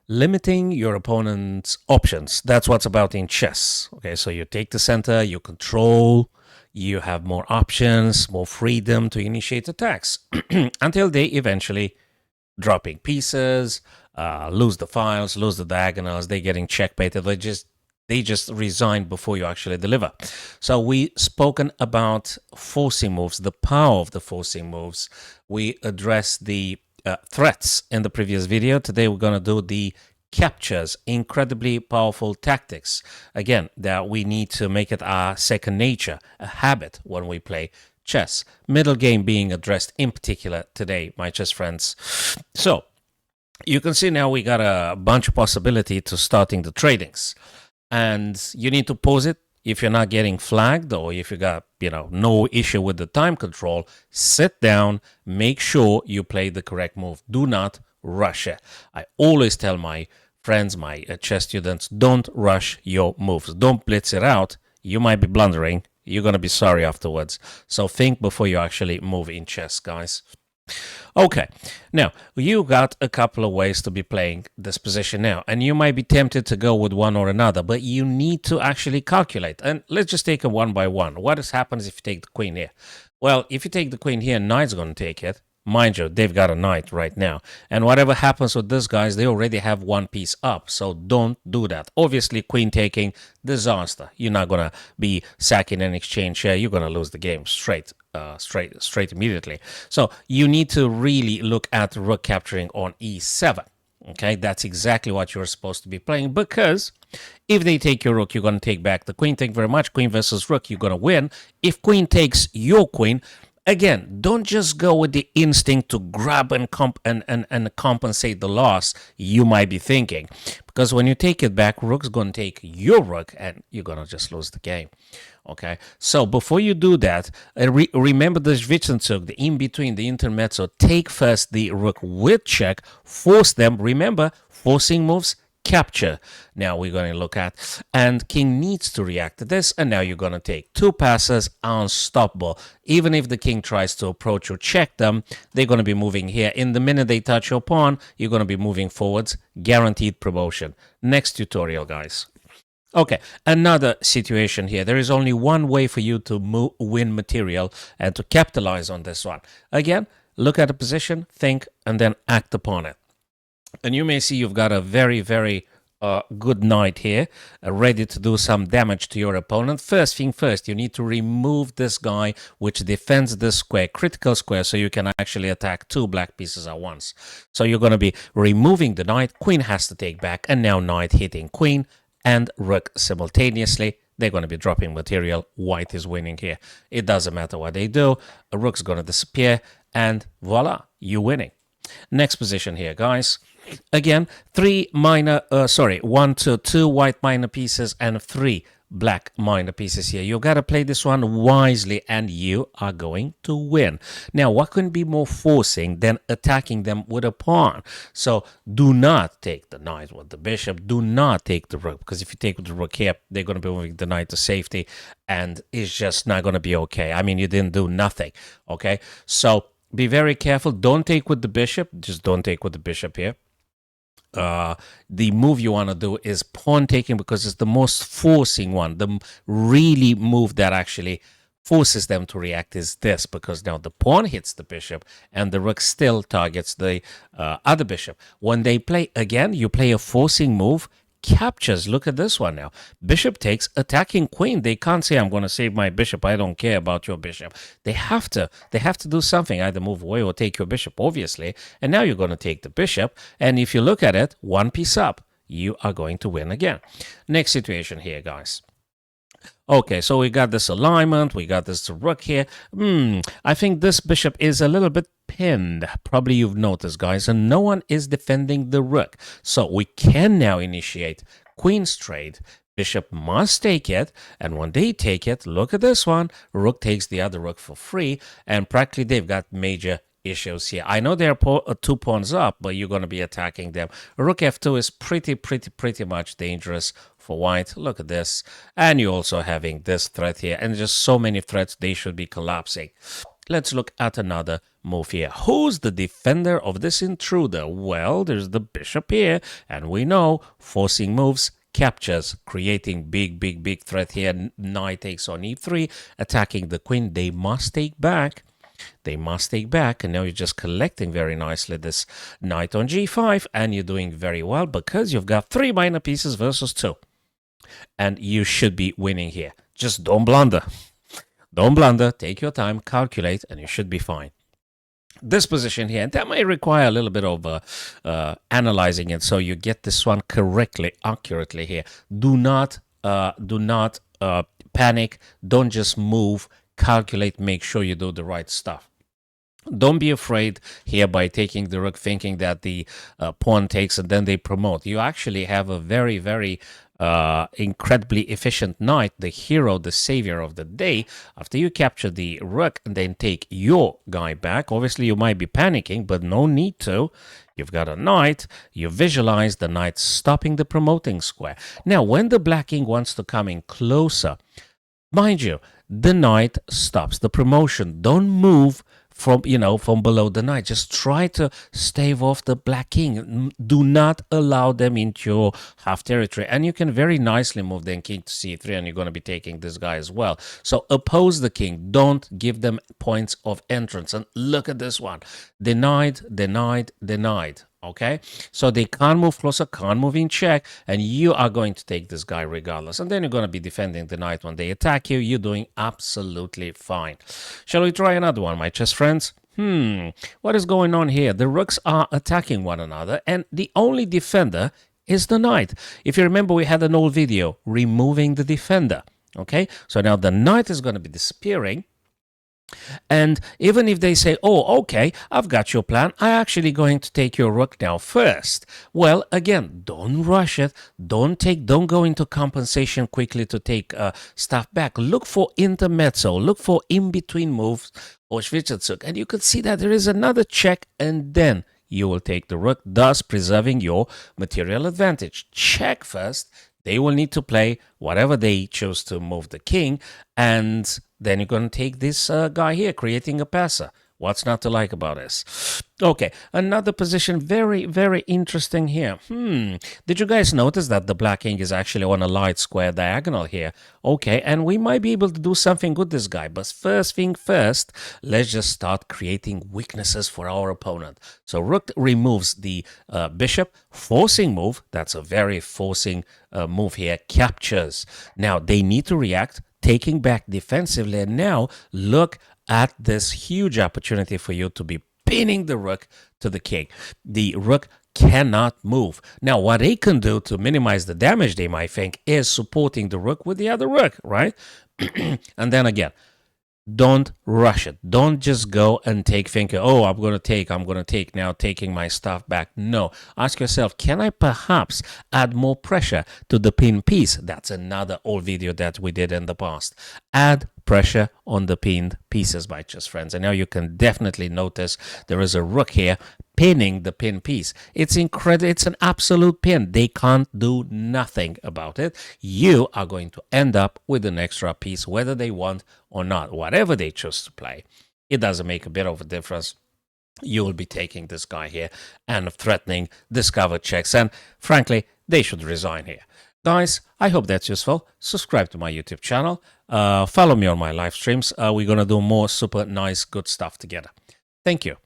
limiting your opponent's options. That's what's about in chess. Okay, so you take the center, you control, you have more options, more freedom to initiate attacks until they eventually dropping pieces, lose the files, lose the diagonals, they getting checkmated. They just resign before you actually deliver. So we spoken about forcing moves, the power of the forcing moves. We addressed the threats in the previous video. Today we're going to do the captures, incredibly powerful tactics. Again, that we need to make it our second nature, a habit when we play chess. Middle game being addressed in particular today, my chess friends. So you can see now we got a bunch of possibility to starting the tradings. And you need to pause it if you're not getting flagged or if you got, no issue with the time control. Sit down, make sure you play the correct move. Do not rush it. I always tell my friends, my chess students, don't rush your moves. Don't blitz it out. You might be blundering. You're going to be sorry afterwards. So think before you actually move in chess, guys. Okay, now you got a couple of ways to be playing this position now, and you might be tempted to go with one or another, but you need to actually calculate. And let's just take it one by one. What happens if you take the queen here? Well, if you take the queen here, knight's going to take it. Mind you, they've got a knight right now. And whatever happens with these guys, they already have one piece up. So don't do that. Obviously, queen taking, disaster. You're not going to be sacking an exchange here. You're going to lose the game straight immediately. So you need to really look at rook capturing on e7. Okay, that's exactly what you're supposed to be playing, because if they take your rook, you're going to take back the queen. Thank you very much. Queen versus rook, you're going to win. If queen takes your queen, again, don't just go with the instinct to grab and compensate the loss you might be thinking. Because when you take it back, rook's going to take your rook and you're going to just lose the game. Okay, so before you do that, remember the Zwischenzug, the in-between, the intermezzo. Take first the rook with check, force them. Remember, forcing moves, capture. Now we're going to look at, and king needs to react to this, and now you're going to take two passes, unstoppable. Even if the king tries to approach or check them, they're going to be moving here. In the minute they touch your pawn, you're going to be moving forwards, guaranteed promotion. Next tutorial, guys. Okay, another situation here. There is only one way for you to win material and to capitalize on this one. Again, look at the position, think, and then act upon it. And you may see you've got a very, very good knight here, ready to do some damage to your opponent. First thing first, you need to remove this guy which defends this square, critical square, so you can actually attack two black pieces at once. So you're going to be removing the knight, queen has to take back, and now knight hitting queen and rook simultaneously. They're going to be dropping material. White is winning here. It doesn't matter what they do. A rook's going to disappear, and voila, you're winning. Next position here, guys. Again, one to two white minor pieces and three black minor pieces here. You got to play this one wisely and you are going to win. Now, what can be more forcing than attacking them with a pawn? So do not take the knight with the bishop. Do not take the rook, because if you take the rook here, they're going to be moving the knight to safety and it's just not going to be okay. I mean, you didn't do nothing, okay? So be very careful. Don't take with the bishop. Just don't take with the bishop here. The move you want to do is pawn taking, because it's the most forcing one. The really move that actually forces them to react is this, because now the pawn hits the bishop and the rook still targets the other bishop. When they play again, you play a forcing move, captures. Look at this one now. Bishop takes, attacking queen. They can't say, I'm going to save my bishop. I don't care about your bishop. They have to do something, either move away or take your bishop, obviously. And now you're going to take the bishop. And if you look at it, one piece up, you are going to win again. Next situation here, guys. Okay, so we got this alignment, we got this rook here. I think this bishop is a little bit pinned. Probably you've noticed, guys, and no one is defending the rook. So we can now initiate queen's trade. Bishop must take it, and when they take it, look at this one. Rook takes the other rook for free, and practically they've got major issues here. I know they're two pawns up, but you're going to be attacking them. Rook f2 is pretty much dangerous for white. Look at this. And you're also having this threat here, and just so many threats, they should be collapsing. let's look at another move here. Who's the defender of this intruder? Well, there's the bishop here, and we know forcing moves captures, creating big threat here. Knight takes on e3, attacking the queen. They must take back. They must take back, and now you're just collecting very nicely this knight on g5, and you're doing very well because you've got 3 minor pieces versus 2. And you should be winning here. Just don't blunder. Don't blunder, take your time, calculate, and you should be fine. This position here, that may require a little bit of analyzing it so you get this one correctly, accurately here. Do not panic. Don't just move. Calculate, make sure you do the right stuff. Don't be afraid here by taking the rook, thinking that the pawn takes and then they promote. You actually have a very incredibly efficient knight, the hero, the savior of the day. After you capture the rook and then take your guy back, obviously you might be panicking, but no need to. You've got a knight, you visualize the knight stopping the promoting square. Now, when the black king wants to come in closer, mind you, the knight stops the promotion. Don't move from below the knight. Just try to stave off the black king. Do not allow them into your half territory. And you can very nicely move the king to c3, and you're going to be taking this guy as well. So oppose the king. Don't give them points of entrance. And look at this one. Denied, denied, denied. Okay, so they can't move closer, can't move in check, and you are going to take this guy regardless. And then you're going to be defending the knight when they attack you. You're doing absolutely fine. Shall we try another one, my chess friends? What is going on here? The rooks are attacking one another, and the only defender is the knight. If you remember, we had an old video removing the defender. Okay, so now the knight is going to be disappearing. And even if they say, oh, okay, I've got your plan, I'm actually going to take your rook now first. Well, again, don't rush it. Don't go into compensation quickly to take stuff back. Look for intermezzo. Look for in-between moves or Schwitzertzug. And you could see that there is another check, and then you will take the rook, thus preserving your material advantage. Check first. They will need to play whatever they choose to move the king, and then you're going to take this guy here, creating a passer. What's not to like about this? Okay, another position, very interesting here. Did you guys notice that the black king is actually on a light square diagonal here? Okay, and we might be able to do something with this guy. But first thing first, let's just start creating weaknesses for our opponent. So rook removes the bishop, forcing move. That's a very forcing move here. Captures. Now, they need to react, taking back defensively. And now, look at this huge opportunity for you to be pinning the rook to the king. The rook cannot move. Now, what they can do to minimize the damage, they might think, is supporting the rook with the other rook, right? And then again, don't rush it. Don't just go and take, thinking, oh, I'm going to take, now taking my stuff back. No. Ask yourself, can I perhaps add more pressure to the pin piece? That's another old video that we did in the past. Add pressure on the pinned pieces, my chess friends. And now you can definitely notice there is a rook here pinning the pin piece. It's incredible. It's an absolute pin. They can't do nothing about it. You are going to end up with an extra piece, whether they want or not. Whatever they choose to play, it doesn't make a bit of a difference. You will be taking this guy here and threatening discovered checks. And frankly, they should resign here. Guys, I hope that's useful. Subscribe to my YouTube channel. Follow me on my live streams. We're going to do more super nice, good stuff together. Thank you.